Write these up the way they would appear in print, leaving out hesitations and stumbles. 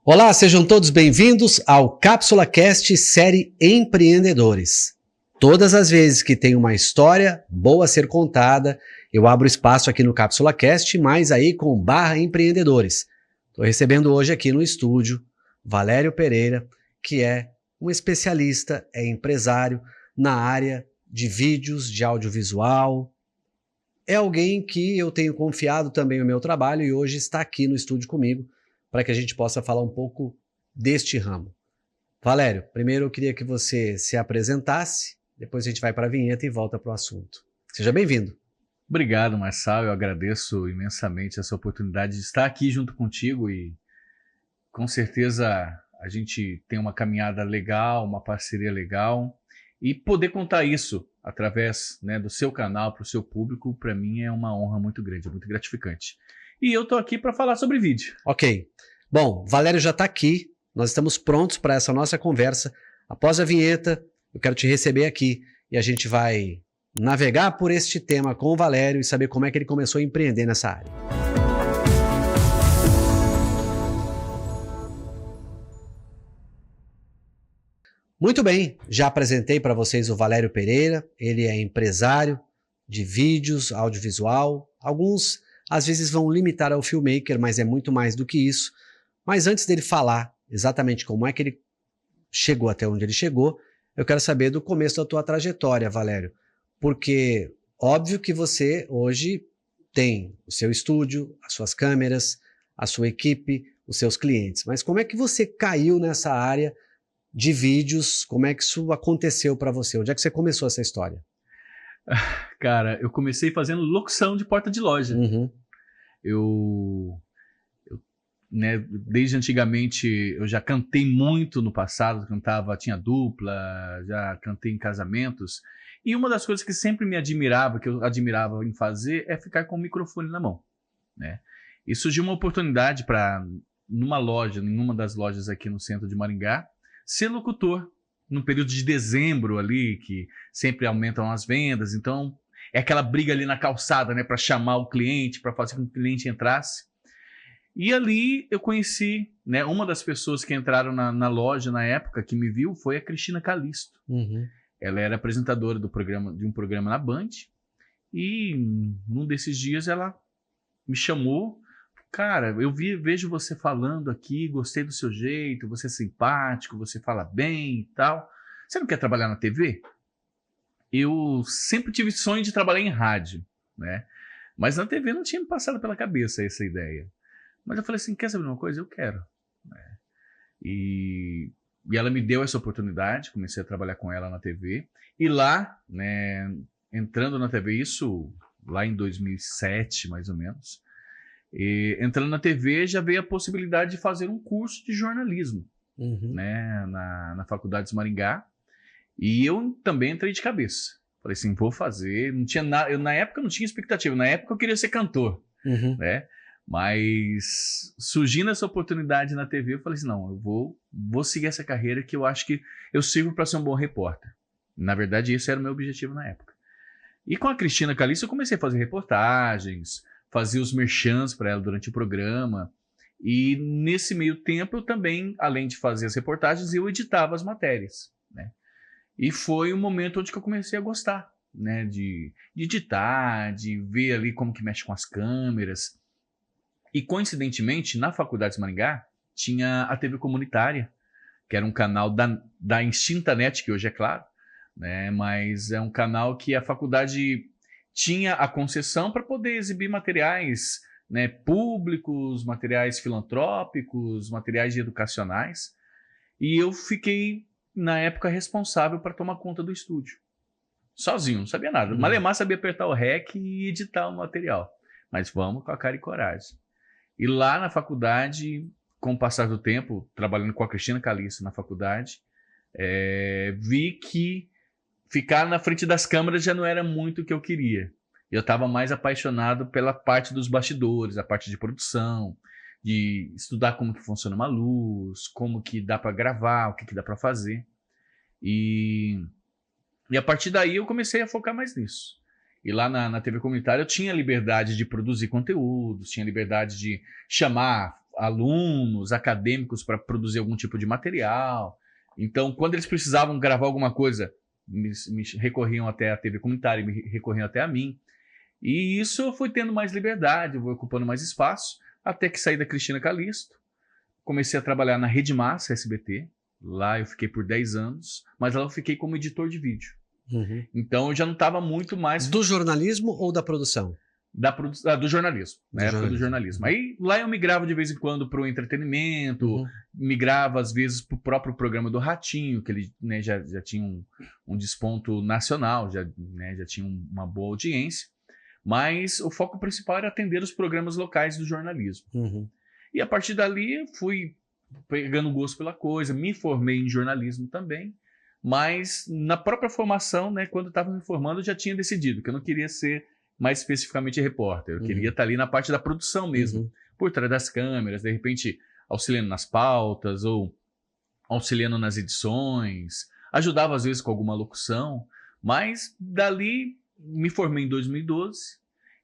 Olá, sejam todos bem-vindos ao Cápsula Cast série Empreendedores. Todas as vezes que tem uma história boa a ser contada, eu abro espaço aqui no Cápsula Cast, mas aí com /empreendedores. Estou recebendo hoje aqui no estúdio Valério Pereira, que é um especialista, é empresário na área de vídeos, de audiovisual. É alguém que eu tenho confiado também no meu trabalho e hoje está aqui no estúdio comigo, para que a gente possa falar um pouco deste ramo. Valério, primeiro eu queria que você se apresentasse, depois a gente vai para a vinheta e volta para o assunto. Seja bem-vindo. Obrigado, Marçal, eu agradeço imensamente essa oportunidade de estar aqui junto contigo e com certeza a gente tem uma caminhada legal, uma parceria legal e poder contar isso através, do seu canal para o seu público, para mim é uma honra muito grande, muito gratificante. E eu estou aqui para falar sobre vídeo. Ok. Bom, Valério já está aqui, nós estamos prontos para essa nossa conversa. Após a vinheta, eu quero te receber aqui e a gente vai navegar por este tema com o Valério e saber como é que ele começou a empreender nessa área. Muito bem, já apresentei para vocês o Valério Pereira, ele é empresário de vídeos, audiovisual, alguns às vezes vão limitar ao filmmaker, mas é muito mais do que isso. Mas antes dele falar exatamente como é que ele chegou até onde ele chegou, eu quero saber do começo da tua trajetória, Valério. Porque óbvio que você hoje tem o seu estúdio, as suas câmeras, a sua equipe, os seus clientes. Mas como é que você caiu nessa área de vídeos? Como é que isso aconteceu para você? Onde é que você começou essa história? Cara, eu comecei fazendo locução de porta de loja. Uhum. Eu desde antigamente eu já cantei muito no passado, tinha dupla, já cantei em casamentos. E uma das coisas que sempre me admirava, que eu admirava em fazer, é ficar com o microfone na mão, né? E surgiu uma oportunidade para, numa das lojas aqui no centro de Maringá, ser locutor. No período de dezembro ali, que sempre aumentam as vendas, então é aquela briga ali na calçada, né, para chamar o cliente, para fazer com que o cliente entrasse. E ali eu conheci, uma das pessoas que entraram na loja na época, que me viu, foi a Cristina Calisto. Uhum. Ela era apresentadora de um programa na Band, e num desses dias ela me chamou. Cara, vejo você falando aqui, gostei do seu jeito, você é simpático, você fala bem e tal. Você não quer trabalhar na TV? Eu sempre tive sonho de trabalhar em rádio, né? Mas na TV não tinha me passado pela cabeça essa ideia. Mas eu falei assim, quer saber de uma coisa? Eu quero. Né? E ela me deu essa oportunidade, comecei a trabalhar com ela na TV. E lá, entrando na TV, isso lá em 2007, mais ou menos, entrando na TV, já veio a possibilidade de fazer um curso de jornalismo, na Faculdade de Maringá. E eu também entrei de cabeça. Falei assim, vou fazer. Não tinha nada. Na época eu não tinha expectativa. Na época eu queria ser cantor, né? Mas surgindo essa oportunidade na TV, eu falei assim, não, eu vou seguir essa carreira que eu acho que eu sirvo para ser um bom repórter. Na verdade, esse era o meu objetivo na época. E com a Cristina Calisto eu comecei a fazer reportagens, fazia os merchans para ela durante o programa. E nesse meio tempo eu também, além de fazer as reportagens, eu editava as matérias, né? E foi um momento onde que eu comecei a gostar, de editar, de ver ali como que mexe com as câmeras. E coincidentemente, na Faculdade de Maringá, tinha a TV comunitária, que era um canal da extinta NET, que hoje é claro, né? Mas é um canal que a faculdade tinha a concessão para poder exibir materiais, públicos, materiais filantrópicos, materiais educacionais. E eu fiquei, na época, responsável para tomar conta do estúdio. Sozinho, não sabia nada. Malemar sabia apertar o REC e editar o material. Mas vamos com a cara e coragem. E lá na faculdade, com o passar do tempo, trabalhando com a Cristina Calisto na faculdade, vi que ficar na frente das câmeras já não era muito o que eu queria. Eu estava mais apaixonado pela parte dos bastidores, a parte de produção, de estudar como que funciona uma luz, como que dá para gravar, o que dá para fazer. E a partir daí eu comecei a focar mais nisso. E lá na TV comunitária eu tinha liberdade de produzir conteúdos, tinha liberdade de chamar alunos, acadêmicos para produzir algum tipo de material. Então, quando eles precisavam gravar alguma coisa, me recorriam até a TV comunitária, me recorriam até a mim. E isso eu fui tendo mais liberdade, eu vou ocupando mais espaço, até que saí da Cristina Calisto. Comecei a trabalhar na Rede Massa SBT. Lá eu fiquei por 10 anos, mas lá eu fiquei como editor de vídeo. Então eu já não estava muito mais... Do jornalismo ou da produção? Do jornalismo, na época do jornalismo. Aí lá eu migrava de vez em quando para o entretenimento, migrava às vezes para o próprio programa do Ratinho, que ele, né, já tinha um desponto nacional, já tinha uma boa audiência, mas o foco principal era atender os programas locais do jornalismo. E a partir dali eu fui pegando gosto pela coisa, me formei em jornalismo também, mas na própria formação, né, quando eu estava me formando, eu já tinha decidido que eu não queria ser mais especificamente repórter. Eu queria estar ali na parte da produção mesmo, por trás das câmeras, de repente auxiliando nas pautas ou auxiliando nas edições, ajudava às vezes com alguma locução, mas dali me formei em 2012.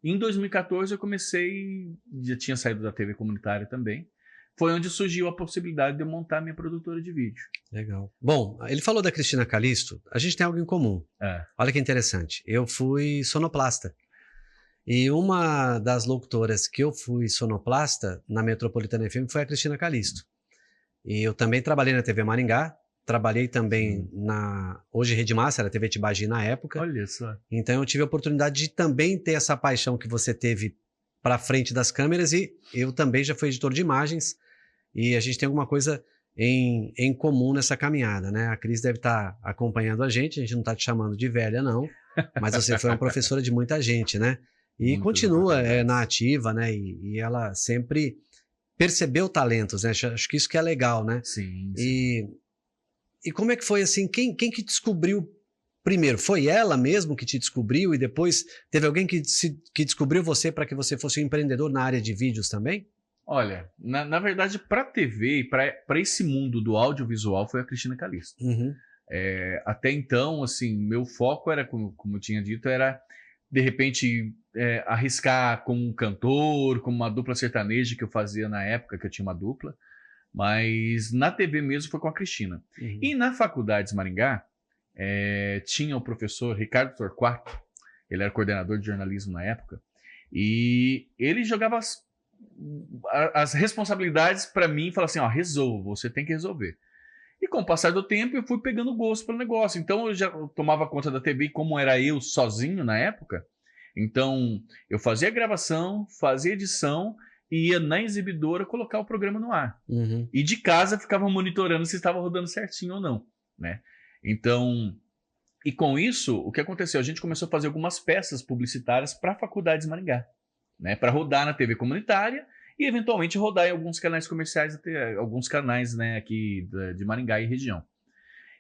Em 2014 eu comecei, já tinha saído da TV comunitária também, foi onde surgiu a possibilidade de eu montar minha produtora de vídeo. Legal. Bom, ele falou da Cristina Calisto, a gente tem algo em comum. Olha que interessante, eu fui sonoplasta. E uma das locutoras que eu fui sonoplasta na Metropolitana FM foi a Cristina Calisto. E eu também trabalhei na TV Maringá, trabalhei também hoje Rede Massa, era TV Tibagi na época. Olha só. Então eu tive a oportunidade de também ter essa paixão que você teve para frente das câmeras, e eu também já fui editor de imagens, e a gente tem alguma coisa em comum nessa caminhada, né? A Cris deve estar acompanhando a gente não está te chamando de velha não, mas você foi uma professora de muita gente, né? E muito continua na ativa, né? E ela sempre percebeu talentos, né? Acho que isso que é legal, né? Sim. E como é que foi assim? Quem que descobriu primeiro? Foi ela mesmo que te descobriu e depois teve alguém que descobriu você para que você fosse um empreendedor na área de vídeos também? Olha, na verdade, para a TV e para esse mundo do audiovisual foi a Cristina Calisto. Até então, assim, meu foco era, como eu tinha dito, era de repente arriscar como um cantor, como uma dupla sertaneja que eu fazia na época, que eu tinha uma dupla, mas na TV mesmo foi com a Cristina. E na Faculdades Maringá, tinha o professor Ricardo Torquato, ele era coordenador de jornalismo na época, e ele jogava as responsabilidades para mim e falava assim, resolva, você tem que resolver. E com o passar do tempo eu fui pegando gosto pelo negócio, então eu já tomava conta da TV, como era eu sozinho na época, então eu fazia gravação, fazia edição e ia na exibidora colocar o programa no ar. E de casa ficava monitorando se estava rodando certinho ou não, né? Então, e com isso, o que aconteceu? A gente começou a fazer algumas peças publicitárias para Faculdades Maringá, né? Para rodar na TV comunitária e eventualmente rodar em alguns canais comerciais, alguns canais, né, aqui de Maringá e região.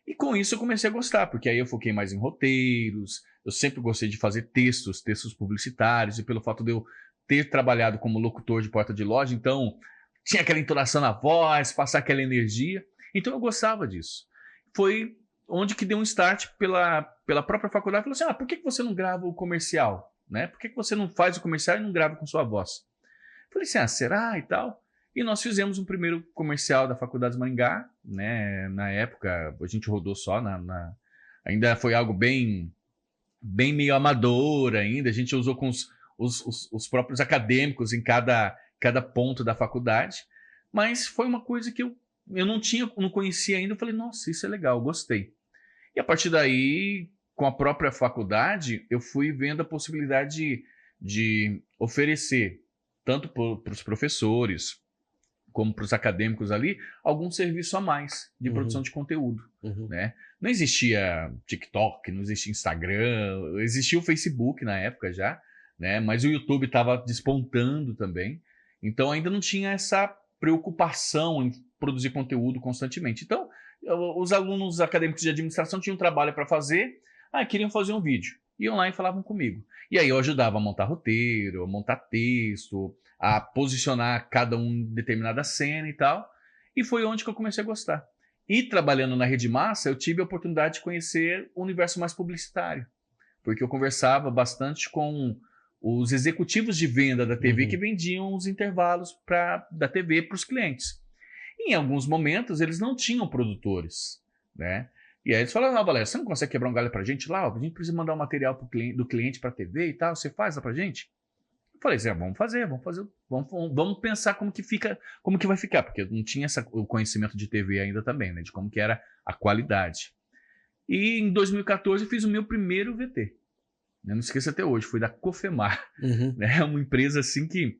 E com isso eu comecei a gostar, porque aí eu foquei mais em roteiros, eu sempre gostei de fazer textos publicitários, e pelo fato de eu ter trabalhado como locutor de porta de loja, então tinha aquela entonação na voz, passar aquela energia, então eu gostava disso. Foi onde que deu um start pela própria faculdade, falou assim, por que você não grava o comercial? Né? Por que você não faz o comercial e não grava com sua voz? Falei assim, será e tal? E nós fizemos um primeiro comercial da Faculdades Maringá, né? Na época a gente rodou só, ainda foi algo bem meio amador ainda, a gente usou com os próprios acadêmicos em cada ponto da faculdade, mas foi uma coisa que eu não conhecia ainda, eu falei, nossa, isso é legal, gostei. E a partir daí, com a própria faculdade, eu fui vendo a possibilidade de oferecer, tanto para os professores, como para os acadêmicos ali, algum serviço a mais de produção de conteúdo. Né? Não existia TikTok, não existia Instagram, existia o Facebook na época já, né? Mas o YouTube estava despontando também, então ainda não tinha essa preocupação em produzir conteúdo constantemente. Então, os alunos acadêmicos de administração tinham trabalho para fazer, queriam fazer um vídeo, iam lá e falavam comigo. E aí eu ajudava a montar roteiro, a montar texto, a posicionar cada determinada cena e tal, e foi onde que eu comecei a gostar. E trabalhando na Rede Massa, eu tive a oportunidade de conhecer o universo mais publicitário, porque eu conversava bastante com os executivos de venda da TV Uhum. que vendiam os intervalos da TV para os clientes. Em alguns momentos, eles não tinham produtores, né? E aí eles falaram, não, Valério, você não consegue quebrar um galho pra gente lá? A gente precisa mandar um material do cliente pra TV e tal, você faz lá pra gente? Eu falei assim, vamos fazer, vamos pensar como que vai ficar, porque eu não tinha o conhecimento de TV ainda também, né? De como que era a qualidade. E em 2014 eu fiz o meu primeiro VT. Eu não esqueço até hoje, foi da Cofemar, Uhum. né? É uma empresa assim que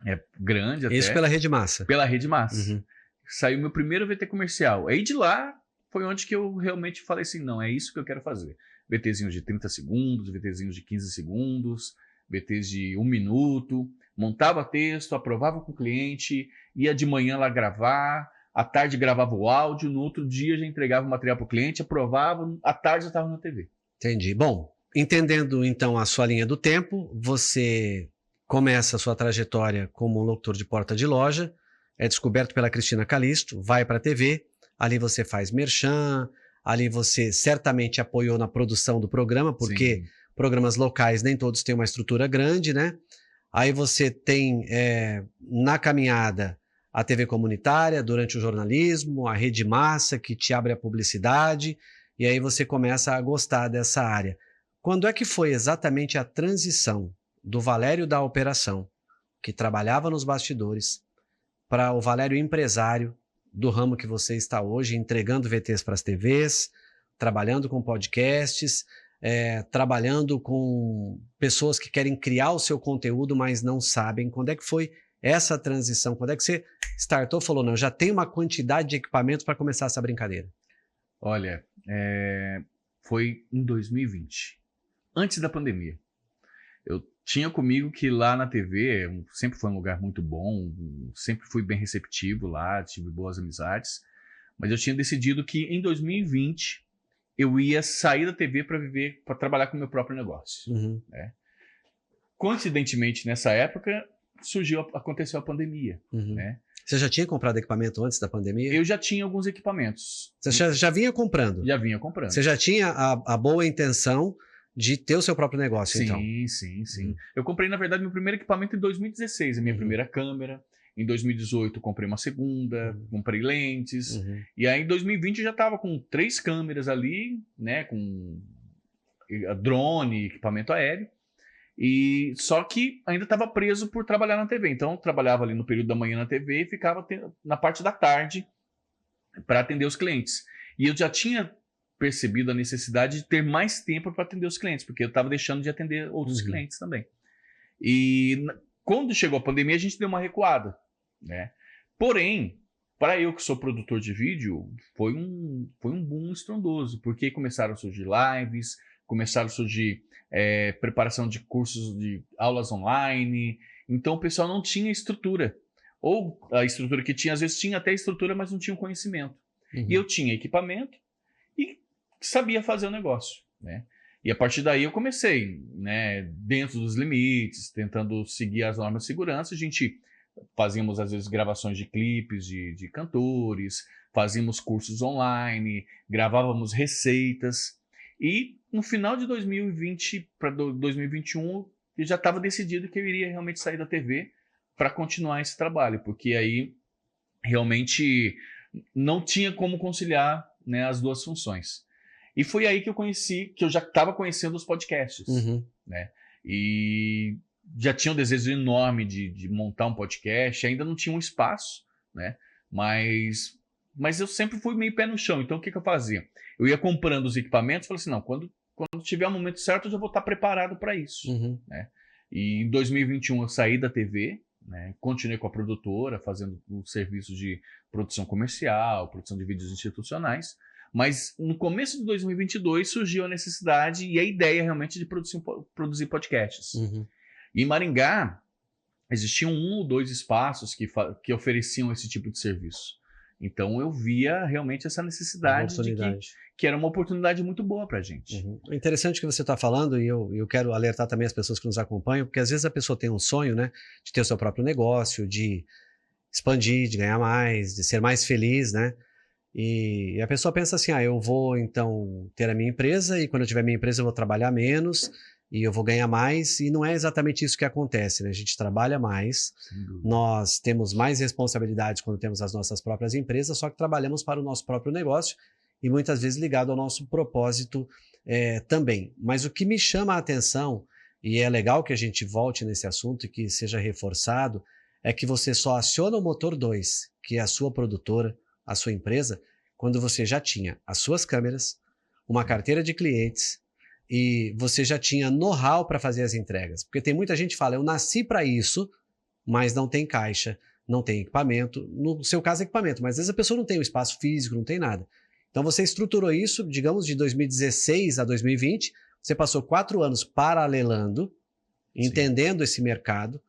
é grande até. Isso pela Rede Massa. Pela Rede Massa. Uhum. Saiu meu primeiro VT comercial. Aí de lá foi onde que eu realmente falei assim, não, é isso que eu quero fazer. VTzinhos de 30 segundos, VTzinhos de 15 segundos, VTs de 1 minuto, montava texto, aprovava com o cliente, ia de manhã lá gravar, à tarde gravava o áudio, no outro dia já entregava o material para o cliente, aprovava, à tarde já estava na TV. Entendi. Bom, entendendo então a sua linha do tempo, você começa a sua trajetória como um locutor de porta de loja, é descoberto pela Cristina Calisto, vai para a TV, ali você faz merchan, ali você certamente apoiou na produção do programa, porque Sim. programas locais nem todos têm uma estrutura grande, né? Aí você tem na caminhada a TV comunitária, durante o jornalismo, a Rede Massa, que te abre a publicidade, e aí você começa a gostar dessa área. Quando é que foi exatamente a transição do Valério da operação, que trabalhava nos bastidores, para o Valério empresário do ramo que você está hoje, entregando VTs para as TVs, trabalhando com podcasts, trabalhando com pessoas que querem criar o seu conteúdo, mas não sabem? Quando é que foi essa transição? Quando é que você startou e falou, não, já tem uma quantidade de equipamentos para começar essa brincadeira? Olha, foi em 2020, antes da pandemia. Eu tinha comigo que lá na TV sempre foi um lugar muito bom, sempre fui bem receptivo lá, tive boas amizades, mas eu tinha decidido que em 2020 eu ia sair da TV para trabalhar com o meu próprio negócio. Uhum. Né? Coincidentemente, nessa época, aconteceu a pandemia. Uhum. Né? Você já tinha comprado equipamento antes da pandemia? Eu já tinha alguns equipamentos. Você já vinha comprando? Já vinha comprando. Você já tinha a boa intenção de ter o seu próprio negócio, sim, então? Sim. Eu comprei, na verdade, meu primeiro equipamento em 2016, a minha primeira câmera. Em 2018, comprei uma segunda, comprei lentes. E aí, em 2020, eu já estava com 3 câmeras ali, né, com drone, equipamento aéreo. E só que ainda estava preso por trabalhar na TV. Então, eu trabalhava ali no período da manhã na TV e ficava na parte da tarde para atender os clientes. E eu já tinha percebido a necessidade de ter mais tempo para atender os clientes, porque eu estava deixando de atender outros clientes também. E quando chegou a pandemia, a gente deu uma recuada, né? Porém, para eu que sou produtor de vídeo, foi um boom estrondoso, porque começaram a surgir lives, começaram a surgir preparação de cursos de aulas online, então o pessoal não tinha estrutura. Ou a estrutura que tinha, às vezes tinha até estrutura, mas não tinha o conhecimento. E eu tinha equipamento e sabia fazer o negócio, né? E a partir daí eu comecei, né, dentro dos limites, tentando seguir as normas de segurança. A gente fazíamos, às vezes, gravações de clipes de cantores, fazíamos cursos online, gravávamos receitas. E no final de 2020 para 2021, eu já estava decidido que eu iria realmente sair da TV para continuar esse trabalho, porque aí realmente não tinha como conciliar, né, as duas funções. E foi aí que eu já estava conhecendo os podcasts, né? E já tinha um desejo enorme de montar um podcast, ainda não tinha um espaço, né? Mas eu sempre fui meio pé no chão, então o que eu fazia? Eu ia comprando os equipamentos e falei assim, não, quando tiver o momento certo eu já vou estar preparado para isso, né? E em 2021 eu saí da TV, né? Continuei com a produtora, fazendo o serviço de produção comercial, produção de vídeos institucionais. Mas no começo de 2022 surgiu a necessidade e a ideia realmente de produzir podcasts. E em Maringá existiam 1 ou 2 espaços que ofereciam esse tipo de serviço. Então eu via realmente essa necessidade de que era uma oportunidade muito boa para a gente. É interessante o que você está falando, e eu quero alertar também as pessoas que nos acompanham, porque às vezes a pessoa tem um sonho, né, de ter o seu próprio negócio, de expandir, de ganhar mais, de ser mais feliz, né? E a pessoa pensa assim, eu vou então ter a minha empresa e quando eu tiver minha empresa eu vou trabalhar menos e eu vou ganhar mais, e não é exatamente isso que acontece, né? A gente trabalha mais, nós temos mais responsabilidades quando temos as nossas próprias empresas, só que trabalhamos para o nosso próprio negócio e muitas vezes ligado ao nosso propósito também. Mas o que me chama a atenção, e é legal que a gente volte nesse assunto e que seja reforçado, é que você só aciona o Motor 2, que é a sua produtora, a sua empresa, quando você já tinha as suas câmeras, uma carteira de clientes, e você já tinha know-how para fazer as entregas. Porque tem muita gente que fala, eu nasci para isso, mas não tem caixa, não tem equipamento. No seu caso, equipamento, mas às vezes a pessoa não tem o espaço físico, não tem nada. Então você estruturou isso, digamos, de 2016 a 2020, você passou 4 anos paralelando, entendendo esse mercado,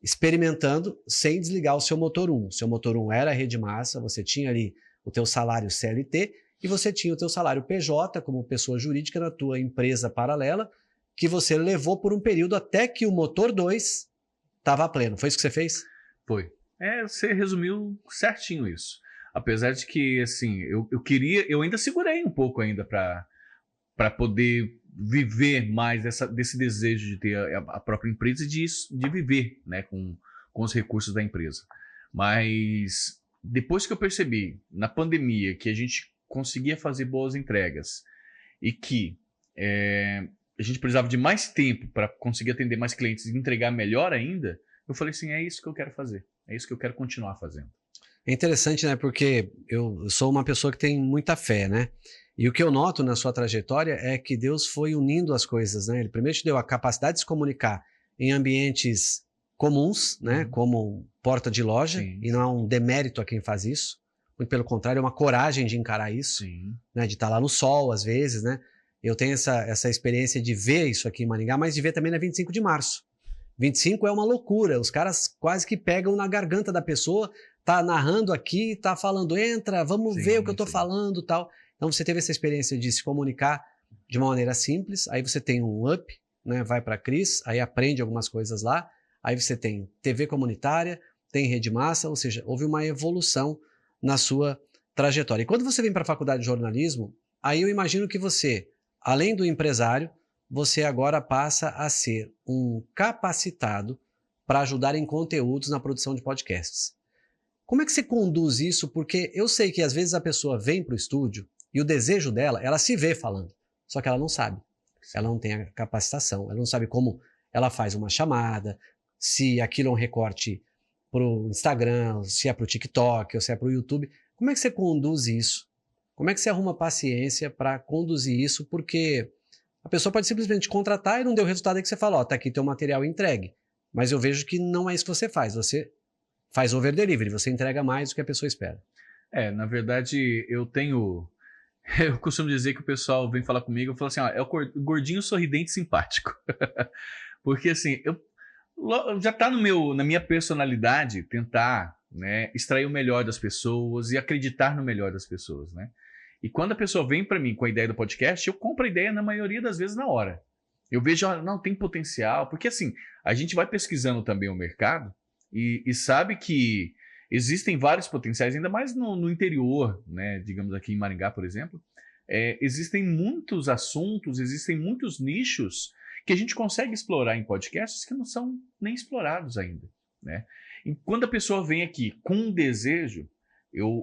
experimentando, sem desligar o seu motor 1. Seu motor 1 era a rede massa, você tinha ali o teu salário CLT, e você tinha o teu salário PJ como pessoa jurídica na tua empresa paralela, que você levou por um período até que o motor 2 estava a pleno. Foi isso que você fez? Foi. Você resumiu certinho isso. Apesar de que, assim, eu ainda segurei um pouco ainda para poder viver mais desse desejo de ter a própria empresa e de viver, né, com os recursos da empresa. Mas depois que eu percebi, na pandemia, que a gente conseguia fazer boas entregas e que a gente precisava de mais tempo para conseguir atender mais clientes e entregar melhor ainda, eu falei assim, é isso que eu quero fazer, é isso que eu quero continuar fazendo. É interessante, né, porque eu sou uma pessoa que tem muita fé, né, e o que eu noto na sua trajetória é que Deus foi unindo as coisas, né, ele primeiro te deu a capacidade de se comunicar em ambientes comuns, né, como porta de loja, Sim. E não há um demérito a quem faz isso, muito pelo contrário, é uma coragem de encarar isso, né, de estar lá no sol às vezes, né. Eu tenho essa experiência de ver isso aqui em Maringá, mas de ver também na 25 de março. 25 é uma loucura, os caras quase que pegam na garganta da pessoa, tá narrando aqui, tá falando, entra, vamos ver o que eu tô falando, tal. Então você teve essa experiência de se comunicar de uma maneira simples, aí você tem um up, né, vai para Cris, aí aprende algumas coisas lá, aí você tem TV comunitária, tem rede massa, ou seja, houve uma evolução na sua trajetória. E quando você vem para a faculdade de jornalismo, aí eu imagino que você, além do empresário, você agora passa a ser um capacitado para ajudar em conteúdos na produção de podcasts. Como é que você conduz isso? Porque eu sei que às vezes a pessoa vem para o estúdio e o desejo dela, ela se vê falando, só que ela não sabe. Ela não tem a capacitação, ela não sabe como ela faz uma chamada, se aquilo é um recorte para o Instagram, se é para o TikTok ou se é para o YouTube. Como é que você conduz isso? Como é que você arruma paciência para conduzir isso? Porque a pessoa pode simplesmente contratar e não deu o resultado aí que você fala, ó, tá aqui teu material entregue. Mas eu vejo que não é isso que você faz over delivery, você entrega mais do que a pessoa espera. Na verdade, eu costumo dizer que o pessoal vem falar comigo, eu falo assim, ó, é o gordinho sorridente simpático. Porque assim, já tá na minha personalidade tentar, né, extrair o melhor das pessoas e acreditar no melhor das pessoas, né? E quando a pessoa vem para mim com a ideia do podcast, eu compro a ideia na maioria das vezes na hora. Eu vejo, não, tem potencial, porque assim, a gente vai pesquisando também o mercado e sabe que existem vários potenciais, ainda mais no interior, né, digamos aqui em Maringá, por exemplo, existem muitos assuntos, existem muitos nichos que a gente consegue explorar em podcasts que não são nem explorados ainda, né? E quando a pessoa vem aqui com um desejo,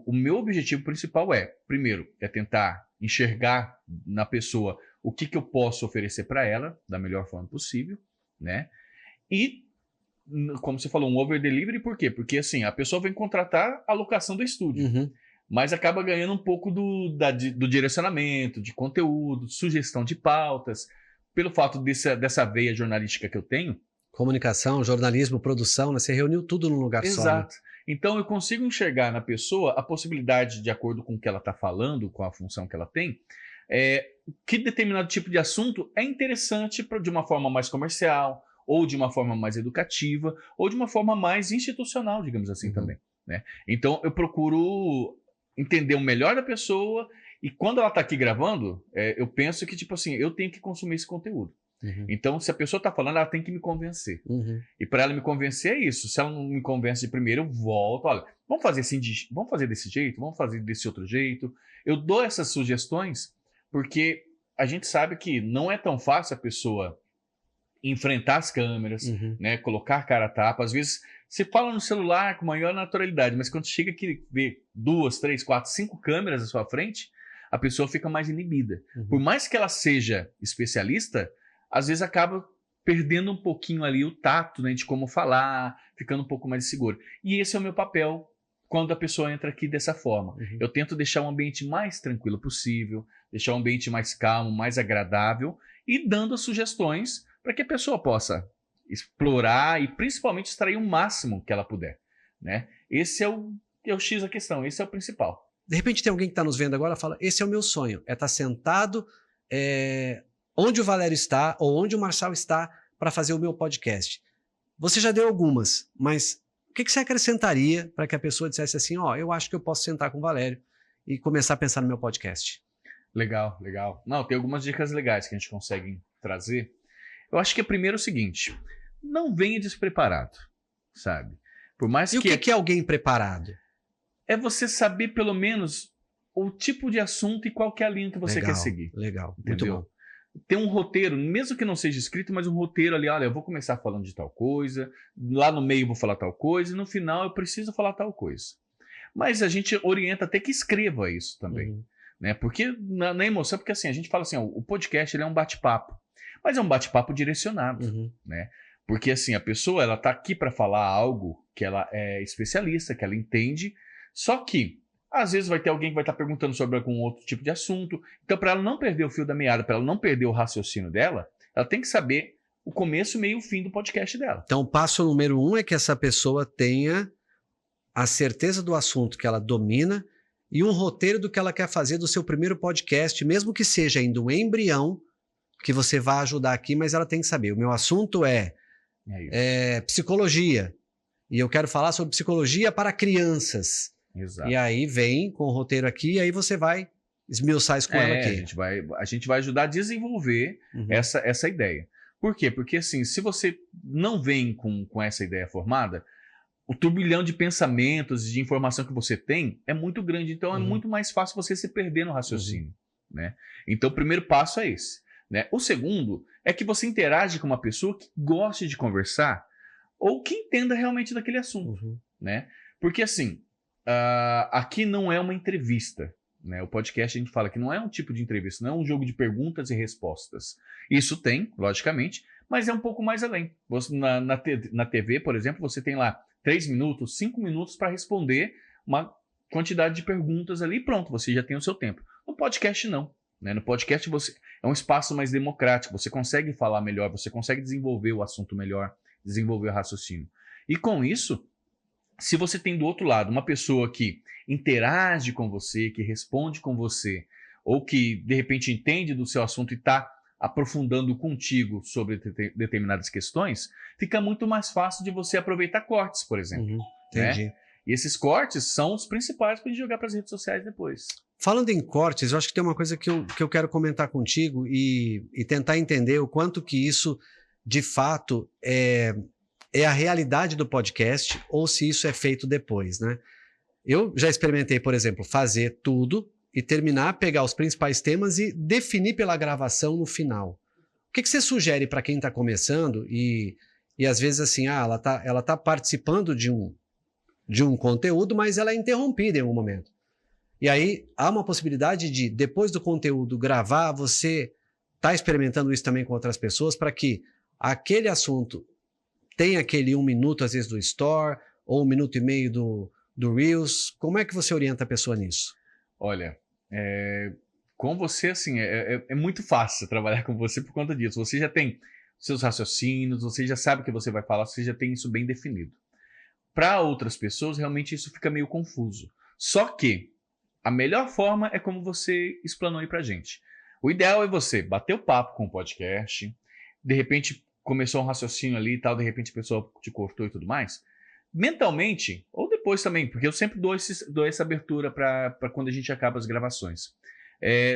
o meu objetivo principal primeiro, tentar enxergar na pessoa o que eu posso oferecer para ela da melhor forma possível, né? E, como você falou, um over delivery, por quê? Porque assim, a pessoa vem contratar a locação do estúdio, mas acaba ganhando um pouco do direcionamento, de conteúdo, sugestão de pautas, pelo fato dessa veia jornalística que eu tenho. Comunicação, jornalismo, produção, né? Você reuniu tudo num lugar só. Exato. Né? Então eu consigo enxergar na pessoa a possibilidade, de acordo com o que ela está falando, com a função que ela tem, que determinado tipo de assunto é interessante de uma forma mais comercial, ou de uma forma mais educativa, ou de uma forma mais institucional, digamos assim, também, né? Então eu procuro entender o melhor da pessoa e quando ela está aqui gravando, eu penso que, tipo assim, eu tenho que consumir esse conteúdo. Então, se a pessoa está falando, ela tem que me convencer. E para ela me convencer é isso. Se ela não me convence de primeiro, eu volto. Olha, vamos fazer assim, vamos fazer desse jeito, vamos fazer desse outro jeito. Eu dou essas sugestões porque a gente sabe que não é tão fácil a pessoa enfrentar as câmeras, né, colocar cara a tapa. Às vezes você fala no celular com maior naturalidade, mas quando chega aqui vê 2, 3, 4, 5 câmeras à sua frente, a pessoa fica mais inibida. Por mais que ela seja especialista, às vezes acaba perdendo um pouquinho ali o tato, né, de como falar, ficando um pouco mais seguro. E esse é o meu papel quando a pessoa entra aqui dessa forma. Eu tento deixar o ambiente mais tranquilo possível, deixar o ambiente mais calmo, mais agradável e dando sugestões para que a pessoa possa explorar e principalmente extrair o máximo que ela puder, né? Esse é o X da questão, esse é o principal. De repente tem alguém que está nos vendo agora e fala, esse é o meu sonho, é estar sentado onde o Valério está ou onde o Marçal está para fazer o meu podcast. Você já deu algumas, mas o que você acrescentaria para que a pessoa dissesse assim, eu acho que eu posso sentar com o Valério e começar a pensar no meu podcast? Legal, legal. Não, tem algumas dicas legais que a gente consegue trazer. Eu acho que primeiro é o seguinte, não venha despreparado, sabe? Por mais e o que é alguém preparado? É você saber pelo menos o tipo de assunto e qual que é a linha que você quer seguir. Legal, entendeu? Muito bom. Ter um roteiro, mesmo que não seja escrito, mas um roteiro ali, olha, eu vou começar falando de tal coisa, lá no meio eu vou falar tal coisa, e no final eu preciso falar tal coisa. Mas a gente orienta até que escreva isso também, né? Porque na emoção, porque assim, a gente fala assim, o podcast ele é um bate-papo, mas é um bate-papo direcionado, né? Porque assim, a pessoa ela tá aqui para falar algo que ela é especialista, que ela entende, só que às vezes vai ter alguém que vai estar perguntando sobre algum outro tipo de assunto. Então, para ela não perder o fio da meada, para ela não perder o raciocínio dela, ela tem que saber o começo, meio e o fim do podcast dela. Então, o passo número 1 é que essa pessoa tenha a certeza do assunto que ela domina e um roteiro do que ela quer fazer do seu primeiro podcast, mesmo que seja ainda um embrião, que você vai ajudar aqui, mas ela tem que saber. O meu assunto é psicologia, e eu quero falar sobre psicologia para crianças. Exato. E aí vem com o roteiro aqui, e aí você vai esmiuçar isso com ela aqui. A gente vai ajudar a desenvolver essa ideia. Por quê? Porque assim, se você não vem com essa ideia formada, o turbilhão de pensamentos e de informação que você tem é muito grande, então é muito mais fácil você se perder no raciocínio, né? Então o primeiro passo é esse, né? O segundo é que você interage com uma pessoa que goste de conversar ou que entenda realmente daquele assunto, né? Porque assim, aqui não é uma entrevista, né? O podcast a gente fala que não é um tipo de entrevista, não é um jogo de perguntas e respostas. Isso tem, logicamente, mas é um pouco mais além. Na TV, por exemplo, você tem lá 3 minutos, 5 minutos para responder uma quantidade de perguntas ali e pronto, você já tem o seu tempo. No podcast não, né? No podcast é um espaço mais democrático, você consegue falar melhor, você consegue desenvolver o assunto melhor, desenvolver o raciocínio. E com isso, se você tem do outro lado uma pessoa que interage com você, que responde com você, ou que de repente entende do seu assunto e está aprofundando contigo sobre determinadas questões, fica muito mais fácil de você aproveitar cortes, por exemplo. Entendi. Né? E esses cortes são os principais para a gente jogar para as redes sociais depois. Falando em cortes, eu acho que tem uma coisa que eu quero comentar contigo e tentar entender o quanto que isso, de fato, é a realidade do podcast ou se isso é feito depois, né? Eu já experimentei, por exemplo, fazer tudo e terminar, pegar os principais temas e definir pela gravação no final. O que você sugere para quem está começando e às vezes assim, ela tá participando de um conteúdo, mas ela é interrompida em algum momento. E aí há uma possibilidade de, depois do conteúdo gravar, você tá experimentando isso também com outras pessoas para que aquele assunto tenha aquele 1 minuto, às vezes, do Store, ou 1 minuto e meio do Reels. Como é que você orienta a pessoa nisso? Olha, com você, assim, é muito fácil trabalhar com você por conta disso. Você já tem seus raciocínios, você já sabe o que você vai falar, você já tem isso bem definido. Para outras pessoas, realmente isso fica meio confuso. Só que a melhor forma é como você explanou aí pra gente. O ideal é você bater o papo com o podcast, de repente começou um raciocínio ali e tal, de repente a pessoa te cortou e tudo mais. Mentalmente, ou depois também, porque eu sempre dou essa abertura para quando a gente acaba as gravações.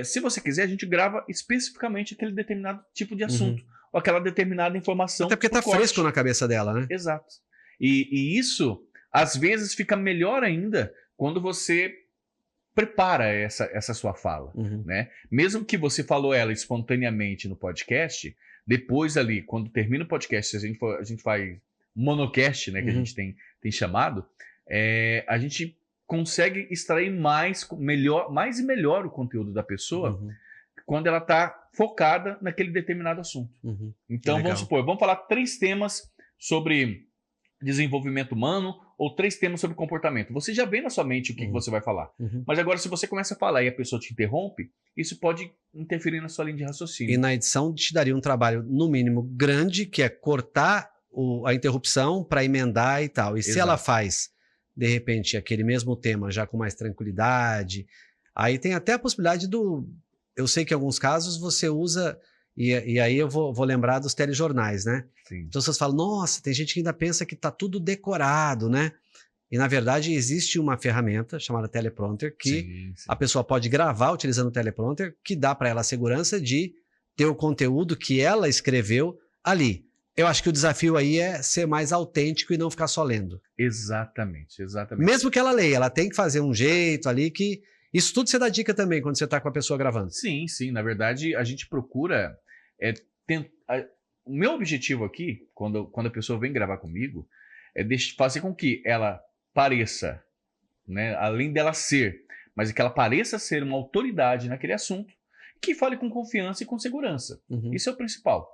Se você quiser, a gente grava especificamente aquele determinado tipo de assunto, ou aquela determinada informação. Até porque tá fresco na cabeça dela, né? Exato. E isso, às vezes, fica melhor ainda quando você prepara essa sua fala, né? Mesmo que você falou ela espontaneamente no podcast, depois ali, quando termina o podcast, a gente faz monocast, né, que a gente tem chamado, a gente consegue extrair mais e melhor o conteúdo da pessoa quando ela está focada naquele determinado assunto. Então, vamos supor, vamos falar 3 temas sobre desenvolvimento humano ou 3 temas sobre comportamento. Você já vê na sua mente o que você vai falar. Mas agora, se você começa a falar e a pessoa te interrompe, isso pode interferir na sua linha de raciocínio. E na edição te daria um trabalho, no mínimo, grande, que é cortar a interrupção para emendar e tal. E se ela faz, de repente, aquele mesmo tema já com mais tranquilidade, aí tem até a possibilidade eu sei que em alguns casos você usa, e aí eu vou lembrar dos telejornais, né? Sim. Então vocês falam, nossa, tem gente que ainda pensa que tá tudo decorado, né? E na verdade existe uma ferramenta chamada teleprompter que a pessoa pode gravar utilizando o teleprompter, que dá para ela a segurança de ter o conteúdo que ela escreveu ali. Eu acho que o desafio aí é ser mais autêntico e não ficar só lendo. Exatamente. Mesmo que ela leia, ela tem que fazer um jeito ali que... Isso tudo você dá dica também quando você está com a pessoa gravando. Sim. Na verdade, a gente procura... O meu objetivo aqui, quando a pessoa vem gravar comigo, é fazer com que ela pareça, né, além dela ser, mas que ela pareça ser uma autoridade naquele assunto, que fale com confiança e com segurança. Isso é o principal.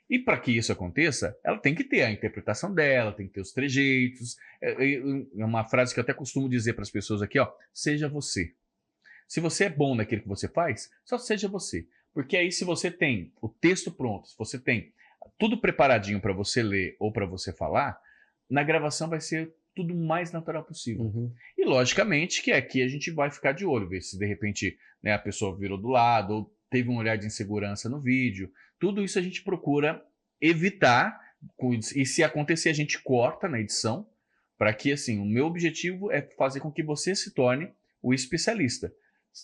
E para que isso aconteça, ela tem que ter a interpretação dela, tem que ter os trejeitos. É uma frase que eu até costumo dizer para as pessoas aqui, ó, seja você. Se você é bom naquilo que você faz, só seja você. Porque aí se você tem o texto pronto, se você tem tudo preparadinho para você ler ou para você falar, na gravação vai ser tudo o mais natural possível. E logicamente que aqui a gente vai ficar de olho, ver se de repente, né, a pessoa virou do lado ou teve um olhar de insegurança no vídeo. Tudo isso a gente procura evitar, e se acontecer a gente corta na edição, para que assim, o meu objetivo é fazer com que você se torne o especialista,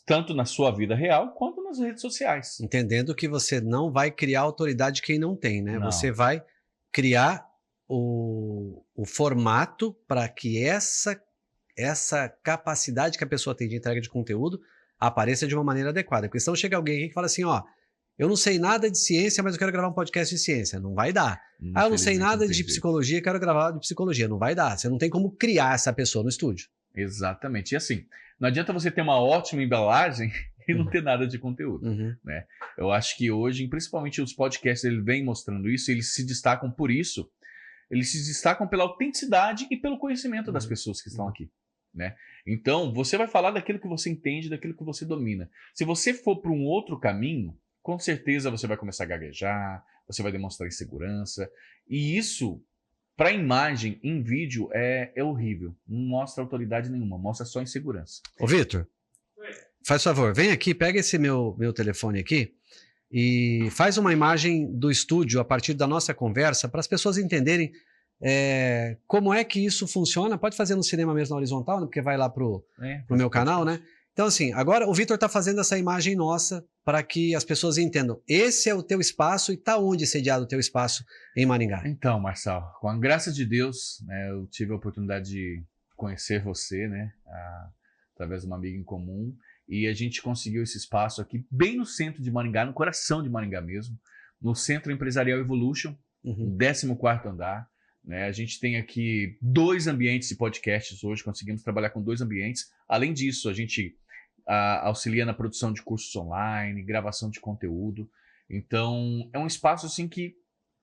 tanto na sua vida real quanto nas redes sociais. Entendendo que você não vai criar autoridade quem não tem, né? Não. Você vai criar o formato para que essa capacidade que a pessoa tem de entrega de conteúdo apareça de uma maneira adequada. Porque senão chega alguém aqui que fala assim, ó, eu não sei nada de ciência, mas eu quero gravar um podcast de ciência. Não vai dar. Eu não sei nada de psicologia, quero gravar de psicologia. Não vai dar. Você não tem como criar essa pessoa no estúdio. Exatamente. E assim, não adianta você ter uma ótima embalagem e não ter nada de conteúdo. Né? Eu acho que hoje, principalmente os podcasts, eles vêm mostrando isso, eles se destacam por isso. Eles se destacam pela autenticidade e pelo conhecimento das pessoas que estão aqui. Né? Então, você vai falar daquilo que você entende, daquilo que você domina. Se você for para um outro caminho, com certeza você vai começar a gaguejar, você vai demonstrar insegurança. E isso, para imagem, em vídeo, é horrível. Não mostra autoridade nenhuma, mostra só insegurança. Ô, Vitor, faz favor, vem aqui, pega esse meu telefone aqui e faz uma imagem do estúdio a partir da nossa conversa para as pessoas entenderem como é que isso funciona. Pode fazer no cinema mesmo na horizontal, né, porque vai lá pro meu canal, né? Então assim, agora o Vitor está fazendo essa imagem nossa para que as pessoas entendam. Esse é o teu espaço e está onde sediado o teu espaço em Maringá? Então, Marçal, com a graça de Deus, né, eu tive a oportunidade de conhecer você, né, através de uma amiga em comum, e a gente conseguiu esse espaço aqui bem no centro de Maringá, no coração de Maringá mesmo, no Centro Empresarial Evolution, no 14º andar. Né? A gente tem aqui 2 ambientes de podcasts hoje, conseguimos trabalhar com 2 ambientes. Além disso, a gente auxilia na produção de cursos online, gravação de conteúdo. Então, é um espaço assim que,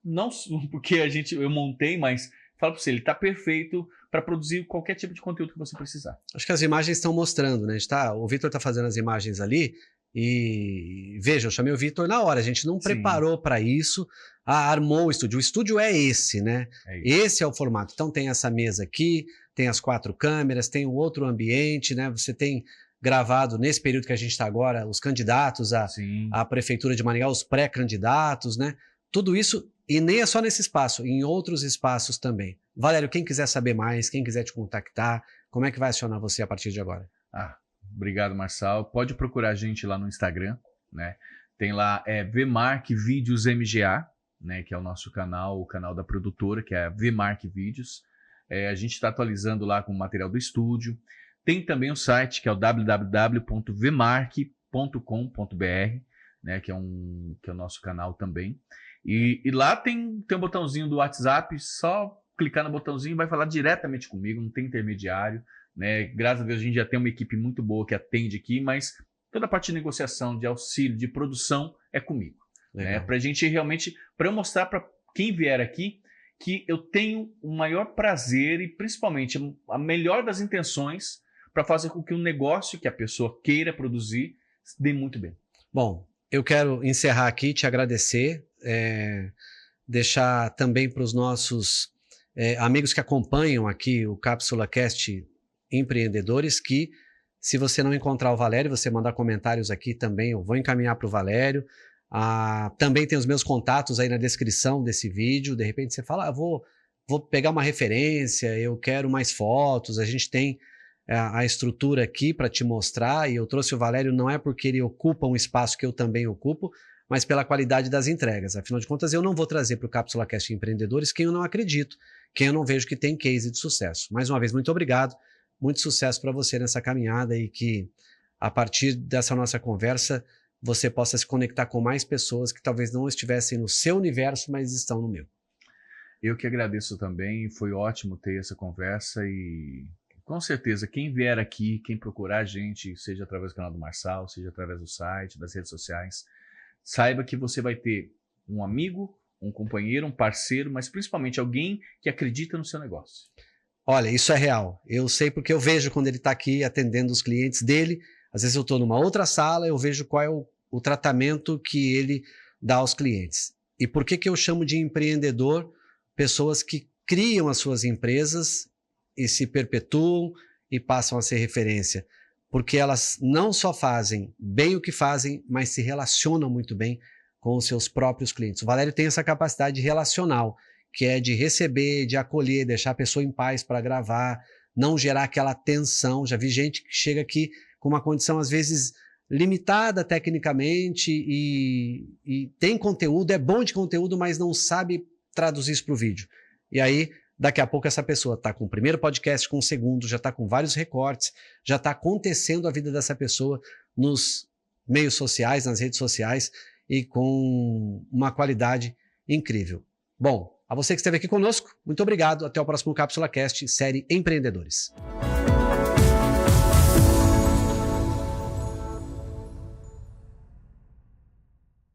não porque eu montei, mas falo para você, ele está perfeito para produzir qualquer tipo de conteúdo que você precisar. Acho que as imagens estão mostrando, né? O Vitor está fazendo as imagens ali e veja, eu chamei o Vitor na hora, a gente não preparou para isso, armou o estúdio. O estúdio é esse, né? Esse é o formato. Então tem essa mesa aqui, tem as 4 câmeras, tem o outro ambiente, né? Você tem gravado nesse período que a gente está agora, os candidatos à Prefeitura de Maringá, os pré-candidatos, né? Tudo isso, e nem é só nesse espaço, em outros espaços também. Valério, quem quiser saber mais, quem quiser te contactar, como é que vai acionar você a partir de agora? Obrigado, Marçal. Pode procurar a gente lá no Instagram, né? Tem lá Vmark Vídeos MGA, né? Que é o nosso canal, o canal da produtora, que é a Vmark Vídeos. A gente está atualizando lá com o material do estúdio. Tem também o site, que é o www.vmark.com.br, né, que é o nosso canal também. E lá tem um botãozinho do WhatsApp, só clicar no botãozinho vai falar diretamente comigo, não tem intermediário, né? Graças a Deus a gente já tem uma equipe muito boa que atende aqui, mas toda a parte de negociação, de auxílio, de produção é comigo. Né? Para a gente realmente, para eu mostrar para quem vier aqui que eu tenho o maior prazer e principalmente a melhor das intenções para fazer com que o negócio que a pessoa queira produzir dê muito bem. Bom, eu quero encerrar aqui, te agradecer, deixar também para os nossos amigos que acompanham aqui o Cápsula Cast Empreendedores, que se você não encontrar o Valério, você mandar comentários aqui também, eu vou encaminhar para o Valério. Também tem os meus contatos aí na descrição desse vídeo. De repente você fala, vou pegar uma referência, eu quero mais fotos. A gente tem a estrutura aqui para te mostrar, e eu trouxe o Valério não é porque ele ocupa um espaço que eu também ocupo, mas pela qualidade das entregas. Afinal de contas, eu não vou trazer para o Cápsula Cast Empreendedores quem eu não acredito, quem eu não vejo que tem case de sucesso. Mais uma vez, muito obrigado, muito sucesso para você nessa caminhada, e que a partir dessa nossa conversa você possa se conectar com mais pessoas que talvez não estivessem no seu universo, mas estão no meu. Eu que agradeço também, foi ótimo ter essa conversa, e com certeza quem vier aqui, quem procurar a gente, seja através do canal do Marçal, seja através do site, das redes sociais, saiba que você vai ter um amigo, um companheiro, um parceiro, mas principalmente alguém que acredita no seu negócio. Olha, isso é real. Eu sei porque eu vejo quando ele está aqui atendendo os clientes dele. Às vezes eu estou numa outra sala, eu vejo qual é o tratamento que ele dá aos clientes. E por que eu chamo de empreendedor pessoas que criam as suas empresas e se perpetuam e passam a ser referência? Porque elas não só fazem bem o que fazem, mas se relacionam muito bem com os seus próprios clientes. O Valério tem essa capacidade relacional, que é de receber, de acolher, deixar a pessoa em paz para gravar, não gerar aquela tensão. Já vi gente que chega aqui com uma condição, às vezes, limitada tecnicamente e tem conteúdo, é bom de conteúdo, mas não sabe traduzir isso para o vídeo. E aí, daqui a pouco, essa pessoa está com o primeiro podcast, com o segundo, já está com vários recortes, já está acontecendo a vida dessa pessoa nos meios sociais, nas redes sociais, e com uma qualidade incrível. Bom, a você que esteve aqui conosco, muito obrigado. Até o próximo Cápsula Cast, série Empreendedores.